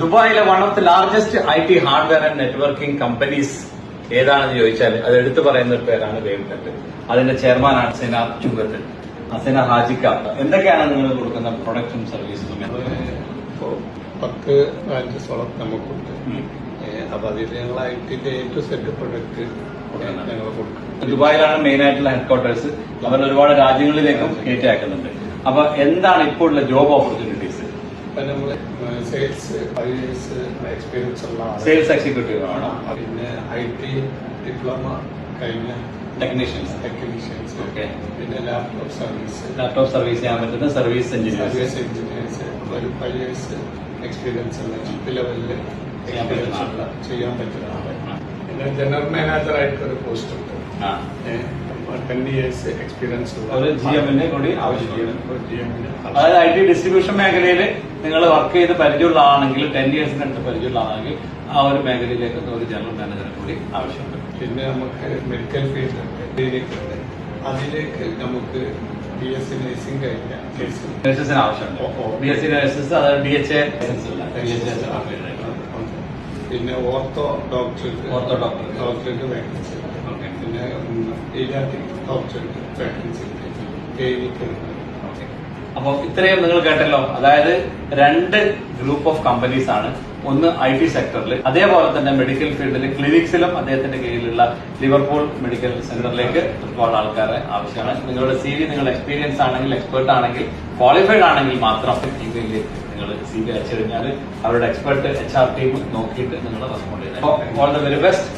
ദുബായിലെ one of the largest IT hardware and networking companies ഏതാണെന്ന് ചോദിച്ചാൽ അത് എടുത്തു പറയുന്ന ഒരു പേരാണ് വേവ് നെറ്റ്. അതിന്റെ ചെയർമാനാണ് ഹസീന ചുങ്കത്ത്. ഹസീന ഹാജിക്ക, എന്തൊക്കെയാണ് നിങ്ങൾ കൊടുക്കുന്ന പ്രൊഡക്റ്റും സർവീസും? 10 ബ്രാഞ്ചസോളം നമുക്കുണ്ട്. അപ്പൊ അതിൽ ഞങ്ങൾ ഐറ്റിന്റെ A to Z പ്രൊഡക്റ്റ് ഞങ്ങൾ കൊടുക്കും. ദുബായിലാണ് മെയിൻ ആയിട്ടുള്ള ഹെഡ്ക്വാർട്ടേഴ്സ്. അവർ ഒരുപാട് രാജ്യങ്ങളിലേക്കും കയറ്റി അയക്കുന്നുണ്ട്. അപ്പൊ എന്താണ് ഇപ്പോൾ ഉള്ള ജോബ് ഓപ്പർച്യൂണിറ്റീസ്? ഇപ്പൊ നമ്മള് സെയിൽസ് 5 years എക്സ്പീരിയൻസ് ഉള്ള സെയിൽസ് എക്സിക്യൂട്ടീവ് ആണോ? പിന്നെ IT ഡിപ്ലോമ കഴിഞ്ഞ ടെക്നീഷ്യൻസ്. ഓക്കെ. പിന്നെ ലാപ്ടോപ്പ് സർവീസ് ചെയ്യാൻ പറ്റുന്ന സർവീസ് എഞ്ചിനീയേഴ്സ് ഒരു 5 years എക്സ്പീരിയൻസ് ഉള്ള ലെവലില് ചെയ്യാൻ പറ്റുന്നതാണ്. പിന്നെ ജനറൽ മാനേജർ ആയിട്ട് ഒരു പോസ്റ്റ് ഉണ്ട്. 10 years എക്സ്പീരിയൻസ് ഉള്ള ഒരു GM-നെ കൂടി ആവശ്യമാണ്. അതായത് IT ഡിസ്ട്രിബ്യൂഷൻ മേഖലയിൽ നിങ്ങൾ വർക്ക് ചെയ്ത് പരിചയമുള്ള ആണെങ്കിൽ 10 years പരിചയമുള്ള ആണെങ്കിൽ ആ ഒരു മേഖലയിലേക്ക് ഒരു ജനറൽ മാനേജറെ കൂടി ആവശ്യമുണ്ട്. പിന്നെ നമുക്ക് മെഡിക്കൽ ഫീൽഡ് അതിലേക്ക് നമുക്ക് BSc നഴ്സിംഗ് കഴിഞ്ഞ നഴ്സസിന് ആവശ്യമുണ്ട്. BSc നഴ്സസ്, അതായത് DHA ലൈസൻസ് ഇല്ല. പിന്നെ ഓർത്തോ ഡോക്ടർക്ക് വേക്കൻസി. പിന്നെ പീഡിയാട്രിക് ഡോക്ടർക്ക് വേക്കൻസി. അപ്പോൾ ഇത്രയും നിങ്ങൾ കേട്ടല്ലോ. അതായത് 2 ഗ്രൂപ്പ് ഓഫ് കമ്പനീസ് ആണ്. ഒന്ന് IT സെക്ടറിൽ, അതേപോലെ തന്നെ മെഡിക്കൽ ഫീൽഡിൽ ക്ലിനിക്സിലും അദ്ദേഹത്തിന്റെ കീഴിലുള്ള ലിവർപൂൾ മെഡിക്കൽ സെന്ററിലേക്ക് ഒരുപാട് ആൾക്കാരെ ആവശ്യമാണ്. നിങ്ങളുടെ CV, നിങ്ങളുടെ എക്സ്പീരിയൻസ് ആണെങ്കിൽ, എക്സ്പെർട്ട് ആണെങ്കിൽ, ക്വാളിഫൈഡ് ആണെങ്കിൽ മാത്രം ഇമെയിലിൽ നിങ്ങൾ CV അയച്ചു കഴിഞ്ഞാൽ അവരുടെ എക്സ്പെർട്ട് HR ടീം നോക്കിയിട്ട് നിങ്ങൾ റെസ്പോണ്ട് ചെയ്യുന്നത്. All the very best.